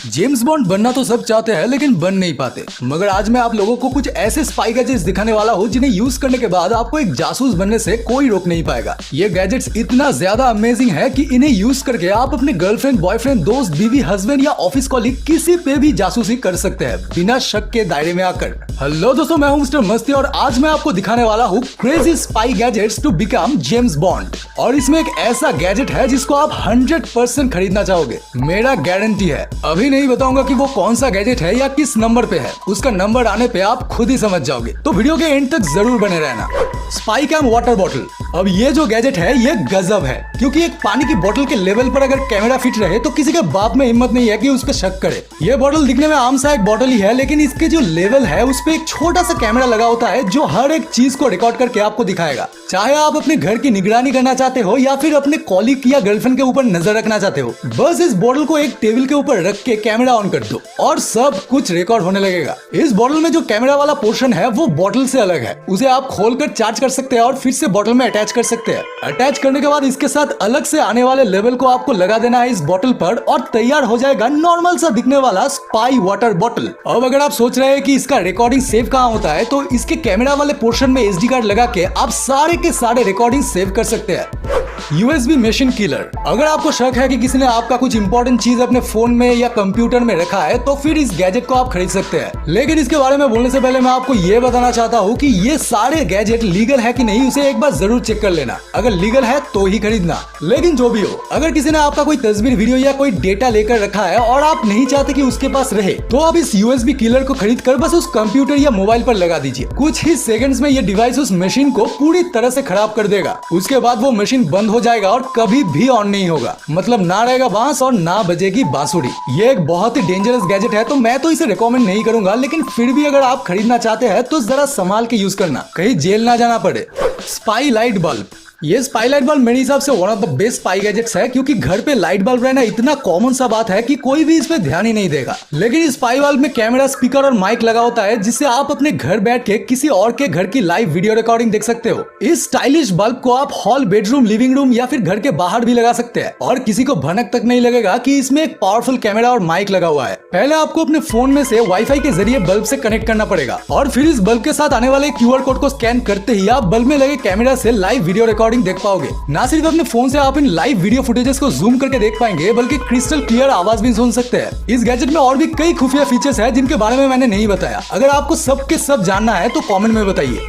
James bond बनना तो सब चाहते हैं लेकिन बन नहीं पाते। मगर आज मैं आप लोगों को कुछ ऐसे स्पाई गैजेट्स दिखाने वाला हूँ जिन्हें यूज करने के बाद आपको एक जासूस बनने से कोई रोक नहीं पाएगा। ये गैजेट्स इतना ज्यादा अमेजिंग है कि इन्हें यूज करके आप अपने गर्लफ्रेंड, बॉयफ्रेंड, दोस्त, बीवी, हस्बैंड या ऑफिस कॉलीग किसी पे भी जासूसी कर सकते हैं बिना शक के दायरे में आकर। हेलो दोस्तों, मैं हूँ मिस्टर मस्ती और आज मैं आपको दिखाने वाला हूँ crazy spy gadgets to become James Bond. और इसमें एक ऐसा गैजेट है जिसको आप 100% खरीदना चाहोगे, मेरा गारंटी है। अभी नहीं बताऊंगा कि वो कौन सा गैजेट है या किस नंबर पे है, उसका नंबर आने पे आप खुद ही समझ जाओगे, तो वीडियो के एंड तक जरूर बने रहना। Spy cam water bottle. अब ये जो गैजेट है ये गजब है, क्योंकि एक पानी की बोतल के लेवल पर अगर कैमरा फिट रहे तो किसी के बाप में हिम्मत नहीं है कि उस पर शक करे। ये बोतल दिखने में आम सा एक बोतल ही है, लेकिन इसके जो लेवल है उस पे एक छोटा सा कैमरा लगा होता है जो हर एक चीज को रिकॉर्ड करके आपको दिखाएगा। चाहे आप अपने घर की निगरानी करना चाहते हो या फिर अपने कॉलीग या गर्लफ्रेंड के ऊपर नजर रखना चाहते हो, बस इस बोतल को एक टेबल के ऊपर रख के कैमरा ऑन कर दो और सब कुछ रिकॉर्ड होने लगेगा। इस बोतल में जो कैमरा वाला पोर्शन है वो बोतल से अलग है, उसे आप खोलकर चार्ज कर सकते हैं और फिर से बोतल में अटैच कर सकते हैं। अटैच करने के बाद इसके साथ अलग से आने वाले लेवल को आपको लगा देना है इस बोतल पर और तैयार हो जाएगा नॉर्मल सा दिखने वाला स्पाई वाटर बोतल। अब अगर आप सोच रहे हैं कि इसका रिकॉर्डिंग सेव कहाँ होता है, तो इसके कैमरा वाले पोर्शन में SD कार्ड लगा के आप सारे के सारे रिकॉर्डिंग सेव कर सकते हैं। USB machine killer. अगर आपको शक है कि किसी ने आपका कुछ इंपॉर्टेंट चीज अपने फोन में या कंप्यूटर में रखा है तो फिर इस गैजेट को आप खरीद सकते हैं। लेकिन इसके बारे में बोलने से पहले मैं आपको ये बताना चाहता हूँ कि ये सारे गैजेट लीगल है कि नहीं, उसे एक बार जरूर चेक कर लेना। अगर लीगल है तो ही खरीदना। लेकिन जो भी हो, अगर किसी ने आपका कोई तस्वीर, वीडियो या कोई डेटा लेकर रखा है और आप नहीं चाहते कि उसके पास रहे, तो आप इस USB किलर को खरीद कर बस उस कंप्यूटर या मोबाइल पर लगा दीजिए। कुछ ही सेकंड्स में ये डिवाइस उस मशीन को पूरी तरह से खराब कर देगा। उसके बाद वो मशीन बंद हो जाएगा और कभी भी ऑन नहीं होगा, मतलब ना रहेगा बांस और ना बजेगी बांसुरी। ये एक बहुत ही डेंजरस गैजेट है, तो मैं तो इसे रिकमेंड नहीं करूंगा, लेकिन फिर भी अगर आप खरीदना चाहते हैं तो जरा संभाल के यूज करना, कहीं जेल ना जाना पड़े। Spy light bulb. ये स्पाई लाइट बल्ब मेरे हिसाब से one of the best spy gadgets है, क्योंकि घर पे लाइट बल्ब रहना इतना कॉमन सा बात है कि कोई भी इस पे ध्यान ही नहीं देगा। लेकिन इस स्पाई बल्ब में कैमरा, स्पीकर और माइक लगा होता है, जिससे आप अपने घर बैठ के किसी और के घर की लाइव वीडियो रिकॉर्डिंग देख सकते हो। इस स्टाइलिश बल्ब को आप हॉल, बेडरूम, लिविंग रूम या फिर घर के बाहर भी लगा सकते हैं और किसी को भनक तक नहीं लगेगा कि इसमें एक पावरफुल कैमरा और माइक लगा हुआ है। पहले आपको अपने फोन में से वाईफाई के जरिए बल्ब से कनेक्ट करना पड़ेगा और फिर इस बल्ब के साथ आने वाले QR कोड को स्कैन करते ही आप बल्ब में लगे कैमरा से लाइव वीडियो रिकॉर्डिंग देख पाओगे। ना सिर्फ अपने फोन से आप इन लाइव वीडियो फुटेजेस को जूम करके देख पाएंगे, बल्कि क्रिस्टल क्लियर आवाज भी सुन सकते हैं। इस गैजेट में और भी कई खुफिया फीचर्स हैं जिनके बारे में मैंने नहीं बताया। अगर आपको सब के सब जानना है तो कमेंट में बताइए।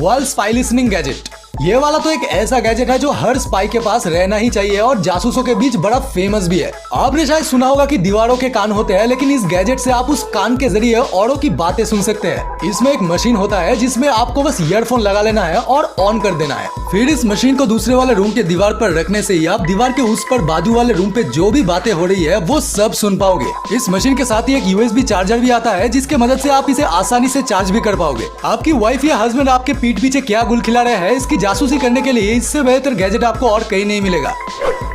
Wall spy listening gadget. ये वाला तो एक ऐसा गैजेट है जो हर स्पाई के पास रहना ही चाहिए और जासूसों के बीच बड़ा फेमस भी है। आपने शायद सुना होगा कि दीवारों के कान होते हैं, लेकिन इस गैजेट से आप उस कान के जरिए औरों की बातें सुन सकते हैं। इसमें एक मशीन होता है जिसमें आपको बस ईयरफोन लगा लेना है और ऑन कर देना है। फिर इस मशीन को दूसरे वाले रूम के दीवार पर रखने से ही आप दीवार के उस पर बाजू वाले रूम पे जो भी बातें हो रही है वो सब सुन पाओगे। इस मशीन के साथ ही एक USB चार्जर भी आता है, जिसके मदद से आप इसे आसानी से चार्ज भी कर पाओगे। आपकी वाइफ या हस्बैंड आपके पीठ पीछे क्या गुल खिला रहे हैं, इसकी जासूसी करने के लिए इससे बेहतर गैजेट आपको और कहीं नहीं मिलेगा।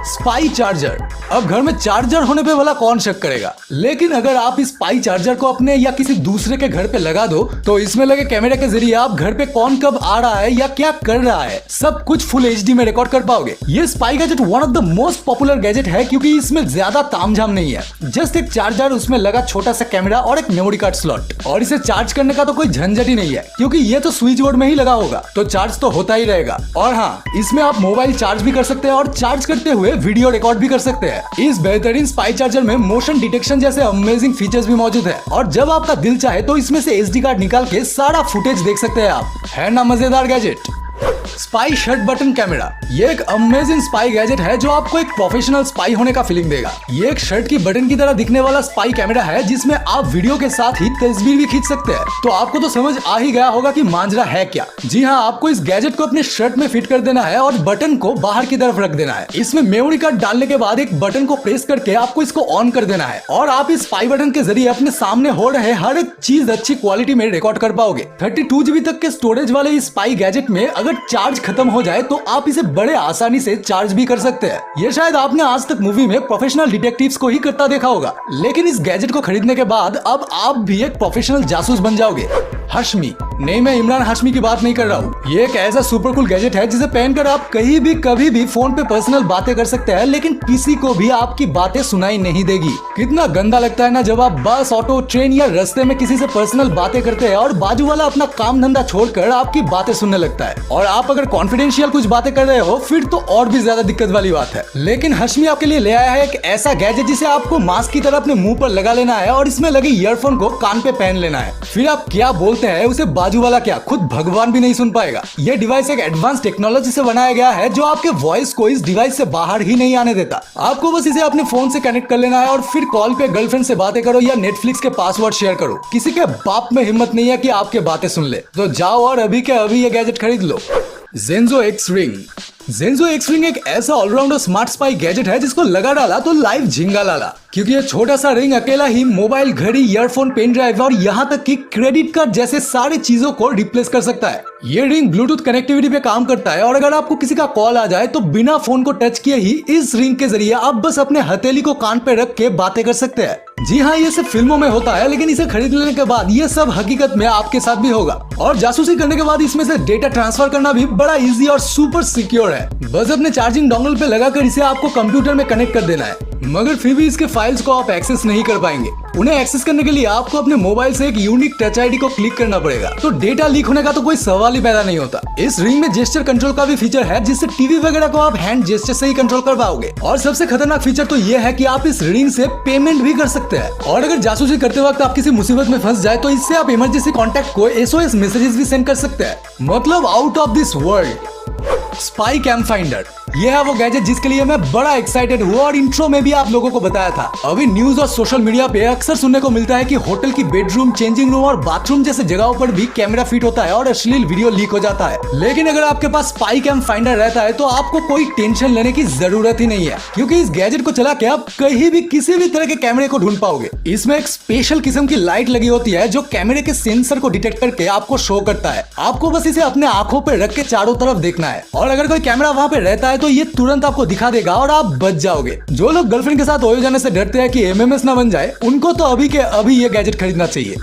Spy charger. अब घर में चार्जर होने पे भला कौन शक करेगा, लेकिन अगर आप इस स्पाई चार्जर को अपने या किसी दूसरे के घर पे लगा दो तो इसमें लगे कैमरे के जरिए आप घर पे कौन कब आ रहा है या क्या कर रहा है सब कुछ फुल HD में रिकॉर्ड कर पाओगे। ये spy gadget one of the most popular gadget है, क्योंकि इसमें ज्यादा तामझाम नहीं है। जस्ट एक चार्जर, उसमें लगा छोटा सा कैमरा और एक मेमोरी कार्ड स्लॉट, और इसे चार्ज करने का तो कोई झंझट ही नहीं है, क्योंकि ये तो स्विच बोर्ड में ही लगा होगा तो चार्ज तो होता ही रहेगा। और हाँ, इसमें आप मोबाइल चार्ज भी कर सकते हैं और चार्ज करते हुए वीडियो रिकॉर्ड भी कर सकते हैं। इस बेहतरीन स्पाई चार्जर में मोशन डिटेक्शन जैसे अमेजिंग फीचर्स भी मौजूद है, और जब आपका दिल चाहे तो इसमें से SD कार्ड निकाल के सारा फुटेज देख सकते हैं आप। है ना मजेदार gadget. Spy shirt button camera. ये एक अमेजिंग स्पाई गैजेट है जो आपको एक प्रोफेशनल स्पाई होने का फीलिंग देगा। ये एक शर्ट की बटन की तरह दिखने वाला स्पाई कैमरा है, जिसमें आप वीडियो के साथ ही तस्वीर भी खींच सकते हैं। तो आपको तो समझ आ ही गया होगा कि मांजरा है क्या। जी हाँ, आपको इस गैजेट को अपने शर्ट में फिट कर देना है और बटन को बाहर की तरफ रख देना है। इसमें मेमोरी कार्ड डालने के बाद एक बटन को प्रेस करके आपको इसको ऑन कर देना है और आप इस स्पाई बटन के जरिए अपने सामने हो रहे हर एक चीज अच्छी क्वालिटी में रिकॉर्ड कर पाओगे। 32 GB तक के स्टोरेज वाले इस स्पाई गैजेट में अगर चार्ज खत्म हो जाए तो आप इसे बड़े आसानी से चार्ज भी कर सकते हैं। ये शायद आपने आज तक मूवी में प्रोफेशनल डिटेक्टिव्स को ही करता देखा होगा, लेकिन इस गैजेट को खरीदने के बाद अब आप भी एक प्रोफेशनल जासूस बन जाओगे। हश्मी। नहीं, मैं इमरान हाशमी की बात नहीं कर रहा हूँ। ये एक ऐसा सुपर कूल गैजेट है जिसे पहनकर आप कहीं भी कभी भी फोन पे पर्सनल बातें कर सकते हैं, लेकिन किसी को भी आपकी बातें सुनाई नहीं देगी। कितना गंदा लगता है ना जब आप बस, ऑटो, ट्रेन या रास्ते में किसी से पर्सनल बातें करते हैं और बाजू वाला अपना काम धंधा छोड़कर आपकी बातें सुनने लगता है। और आप अगर कॉन्फिडेंशियल कुछ बातें कर रहे हो फिर तो और भी ज्यादा दिक्कत वाली बात है। लेकिन हाशमी आपके लिए ले आया है एक ऐसा गैजेट जिसे आपको मास्क की तरह अपने मुंह पर लगा लेना है और इसमें लगे ईयरफोन को कान पे पहन लेना है। फिर आप क्या बोलते हैं उसे बाजू वाला क्या खुद भगवान भी नहीं सुन पाएगा। यह डिवाइस एक एडवांस टेक्नोलॉजी से बनाया गया है जो आपके वॉइस को इस डिवाइस से बाहर ही नहीं आने देता। आपको बस इसे अपने फोन से कनेक्ट कर लेना है और फिर कॉल पे गर्लफ्रेंड से बातें करो या नेटफ्लिक्स के पासवर्ड शेयर करो। किसी के बाप में हिम्मत नहीं है कि आपके बातें सुन ले, तो जाओ और अभी के अभी ये गैजेट खरीद लो। ज़ेंजो एक्स रिंग। ज़ेंजो एक्स रिंग एक ऐसा ऑलराउंडर स्मार्ट स्पाई गैजेट है जिसको लगा डाला तो लाइव झिंगा लाला, क्योंकि ये छोटा सा रिंग अकेला ही मोबाइल, घड़ी, ईयरफोन, पेन ड्राइव और यहाँ तक कि क्रेडिट कार्ड जैसे सारी चीजों को रिप्लेस कर सकता है। ये रिंग ब्लूटूथ कनेक्टिविटी पे काम करता है और अगर आपको किसी का कॉल आ जाए तो बिना फोन को टच किए ही इस रिंग के जरिए आप बस अपने हथेली को कान पे रख के बातें कर सकते हैं। जी हाँ, ये सिर्फ फिल्मों में होता है, लेकिन इसे खरीद लेने के बाद ये सब हकीकत में आपके साथ भी होगा। और जासूसी करने के बाद इसमें से डेटा ट्रांसफर करना भी बड़ा इजी और सुपर सिक्योर है। बस अपने चार्जिंग डोंगल पे लगाकर इसे आपको कंप्यूटर में कनेक्ट कर देना है, मगर फिर भी इसके फाइल्स को आप एक्सेस नहीं कर पाएंगे। उन्हें एक्सेस करने के लिए आपको अपने मोबाइल से एक यूनिक टच आईडी को क्लिक करना पड़ेगा, तो डेटा लीक होने का तो कोई सवाल ही पैदा नहीं होता। इस रिंग में जेस्चर कंट्रोल का भी फीचर है जिससे टीवी वगैरह को आप हैंड जेस्चर से ही कंट्रोल कर पाओगे। और सबसे खतरनाक फीचर तो ये है कि आप इस रिंग से पेमेंट भी कर सकते हैं। और अगर जासूसी करते वक्त आप किसी मुसीबत में फंस जाए तो इससे आप इमरजेंसी कॉन्टैक्ट को SOS मैसेजेस भी सेंड कर सकते हैं, मतलब out of this world. Spy cam finder, यह है वो गैजेट जिसके लिए मैं बड़ा एक्साइटेड हुआ और इंट्रो में भी आप लोगों को बताया था। अभी न्यूज और सोशल मीडिया पे अक्सर सुनने को मिलता है कि होटल की बेडरूम, चेंजिंग रूम और बाथरूम जैसे जगहों पर भी कैमरा फिट होता है और अश्लील वीडियो लीक हो जाता है। लेकिन अगर आपके पास स्पाई कैम फाइंडर रहता है तो आपको कोई टेंशन लेने की जरूरत ही नहीं है, क्योंकि इस गैजेट को चला के आप कहीं भी किसी भी तरह के कैमरे को ढूंढ पाओगे। इसमें एक स्पेशल किस्म की लाइट लगी होती है जो कैमरे के सेंसर को डिटेक्ट करके आपको शो करता है। आपको बस इसे अपने आंखों पे रख के चारों तरफ देखना है और अगर कोई कैमरा वहाँ पे रहता है तो ये तुरंत आपको दिखा देगा और आप बच जाओगे। जो लोग गर्लफ्रेंड के साथ ओयो जाने से डरते हैं कि MMS ना बन जाए, उनको तो अभी के अभी ये गैजेट खरीदना चाहिए।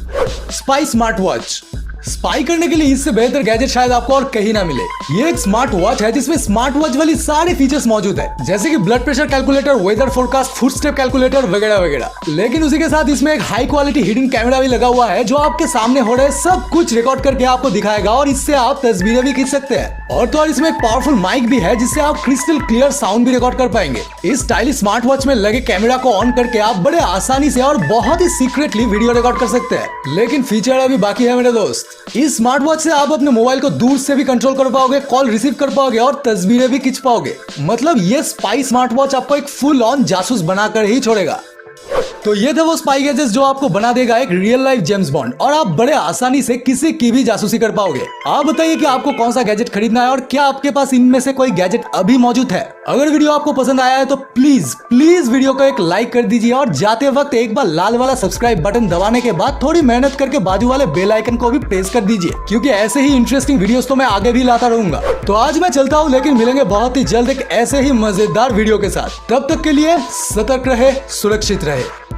Spy smart watch. स्पाई करने के लिए इससे बेहतर गैजेट शायद आपको और कहीं ना मिले। ये एक स्मार्ट वॉच है जिसमें स्मार्ट वॉच वाली सारे फीचर्स मौजूद है, जैसे कि blood pressure calculator, weather forecast, footstep calculator वगैरह वगैरह। लेकिन उसी के साथ इसमें एक हाई क्वालिटी हिडन कैमरा भी लगा हुआ है जो आपके सामने हो रहे सब कुछ रिकॉर्ड करके आपको दिखाएगा और इससे आप तस्वीरें भी खींच सकते हैं। और तो और इसमें एक पावरफुल माइक भी है जिससे आप क्रिस्टल क्लियर साउंड भी रिकॉर्ड कर पाएंगे। इस स्टाइलिश स्मार्ट वॉच में लगे कैमरा को ऑन करके आप बड़े आसानी से और बहुत ही सीक्रेटली वीडियो रिकॉर्ड कर सकते हैं। लेकिन फीचर अभी बाकी है मेरे दोस्त। इस स्मार्ट वॉच से आप अपने मोबाइल को दूर से भी कंट्रोल कर पाओगे, कॉल रिसीव कर पाओगे और तस्वीरें भी खींच पाओगे। मतलब ये स्पाई स्मार्ट वॉच आपको एक फुल ऑन जासूस बनाकर ही छोड़ेगा। तो ये थे वो स्पाई गैजेट्स जो आपको बना देगा एक रियल लाइफ जेम्स बॉन्ड और आप बड़े आसानी से किसी की भी जासूसी कर पाओगे। आप बताइए कि आपको कौन सा गैजेट खरीदना है और क्या आपके पास इनमें से कोई गैजेट अभी मौजूद है। अगर वीडियो आपको पसंद आया है तो प्लीज प्लीज वीडियो को एक लाइक कर दीजिए और जाते वक्त एक बार लाल वाला सब्सक्राइब बटन दबाने के बाद थोड़ी मेहनत करके बाजू वाले बेल आइकन को भी प्रेस कर दीजिए, क्योंकि ऐसे ही इंटरेस्टिंग वीडियोस तो मैं आगे भी लाता रहूंगा। तो आज मैं चलता हूँ, लेकिन मिलेंगे बहुत ही जल्द एक ऐसे ही मजेदार वीडियो के साथ। तब तक के लिए सतर्क रहे, सुरक्षित रहे।